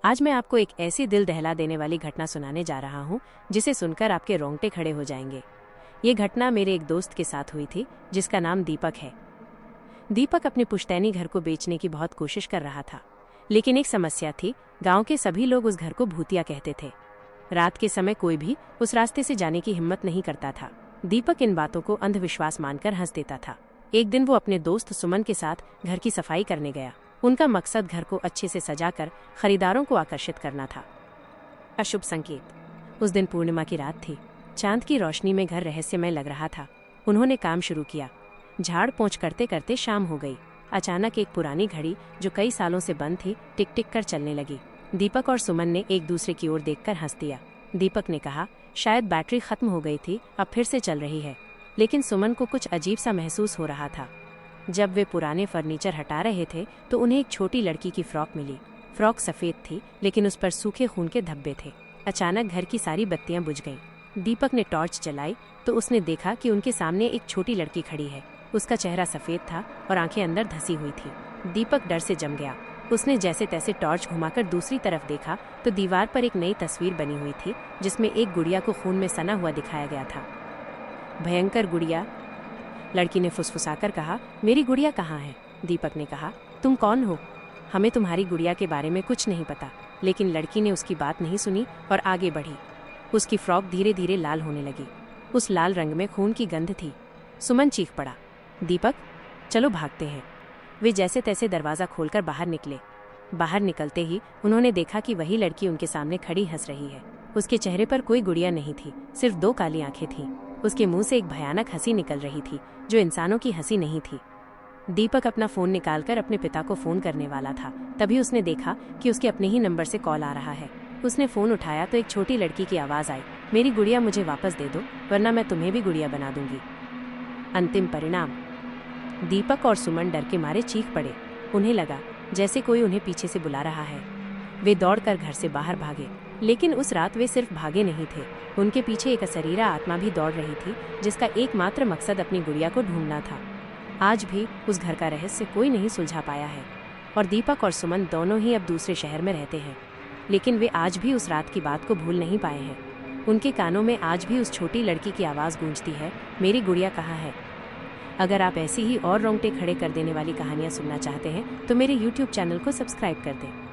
आज मैं आपको एक ऐसी दिल दहला देने वाली घटना सुनाने जा रहा हूँ जिसे सुनकर आपके रोंगटे खड़े हो जाएंगे। ये घटना मेरे एक दोस्त के साथ हुई थी जिसका नाम दीपक है। दीपक अपने पुश्तैनी घर को बेचने की बहुत कोशिश कर रहा था, लेकिन एक समस्या थी। गांव के सभी लोग उस घर को भूतिया कहते थे। रात के समय कोई भी उस रास्ते से जाने की हिम्मत नहीं करता था। दीपक इन बातों को अंधविश्वास मानकर हंस देता था। एक दिन वो अपने दोस्त सुमन के साथ घर की सफाई करने गया। उनका मकसद घर को अच्छे से सजाकर खरीदारों को आकर्षित करना था। अशुभ संकेत। उस दिन पूर्णिमा की रात थी। चांद की रोशनी में घर रहस्यमय लग रहा था। उन्होंने काम शुरू किया। झाड़ पोंछ करते करते शाम हो गई। अचानक एक पुरानी घड़ी जो कई सालों से बंद थी टिक टिक कर चलने लगी। दीपक और सुमन ने एक दूसरे की ओर देखकर हंस दिया। दीपक ने कहा, शायद बैटरी खत्म हो गई थी, अब फिर से चल रही है। लेकिन सुमन को कुछ अजीब सा महसूस हो रहा था। जब वे पुराने फर्नीचर हटा रहे थे तो उन्हें एक छोटी लड़की की फ्रॉक मिली। फ्रॉक सफेद थी, लेकिन उस पर सूखे खून के धब्बे थे। अचानक घर की सारी बत्तियां बुझ गईं। दीपक ने टॉर्च जलाई तो उसने देखा कि उनके सामने एक छोटी लड़की खड़ी है। उसका चेहरा सफेद था और आंखें अंदर धसी हुई थी। दीपक डर से जम गया। उसने जैसे तैसे टॉर्च घुमाकर दूसरी तरफ देखा तो दीवार पर एक नई तस्वीर बनी हुई थी, जिसमें एक गुड़िया को खून में सना हुआ दिखाया गया था। भयंकर गुड़िया, लड़की ने फुसफुसाकर कहा। मेरी गुड़िया कहाँ है? दीपक ने कहा, तुम कौन हो? हमें तुम्हारी गुड़िया के बारे में कुछ नहीं पता। लेकिन लड़की ने उसकी बात नहीं सुनी और आगे बढ़ी। उसकी फ्रॉक धीरे धीरे लाल होने लगी। उस लाल रंग में खून की गंध थी। सुमन चीख पड़ा, दीपक चलो भागते हैं। वे जैसे तैसे दरवाज़ा खोलकर बाहर निकले। बाहर निकलते ही उन्होंने देखा कि वही लड़की उनके सामने खड़ी हंस रही है। उसके चेहरे पर कोई गुड़िया नहीं थी, सिर्फ 2 काली आंखें थीं। उसके मुंह से एक भयानक हंसी निकल रही थी जो इंसानों की हंसी नहीं थी। दीपक अपना फोन निकालकर अपने पिता को फोन करने वाला था, तभी उसने देखा कि उसके अपने ही नंबर से कॉल आ रहा है। उसने फोन उठाया तो एक छोटी लड़की की आवाज़ आई, मेरी गुड़िया मुझे वापस दे दो, वरना मैं तुम्हें भी गुड़िया बना दूंगी। अंतिम परिणाम। दीपक और सुमन डर के मारे चीख पड़े। उन्हें लगा जैसे कोई उन्हें पीछे से बुला रहा है। वे दौड़कर घर से बाहर भागे, लेकिन उस रात वे सिर्फ भागे नहीं थे। उनके पीछे एक अशरीरा आत्मा भी दौड़ रही थी, जिसका एकमात्र मकसद अपनी गुड़िया को ढूंढना था। आज भी उस घर का रहस्य कोई नहीं सुलझा पाया है और दीपक और सुमन दोनों ही अब दूसरे शहर में रहते हैं। लेकिन वे आज भी उस रात की बात को भूल नहीं पाए हैं। उनके कानों में आज भी उस छोटी लड़की की आवाज़ गूंजती है, मेरी गुड़िया कहाँ है? अगर आप ऐसी ही और रोंगटे खड़े कर देने वाली कहानियाँ सुनना चाहते हैं तो मेरे YouTube चैनल को सब्सक्राइब कर दें।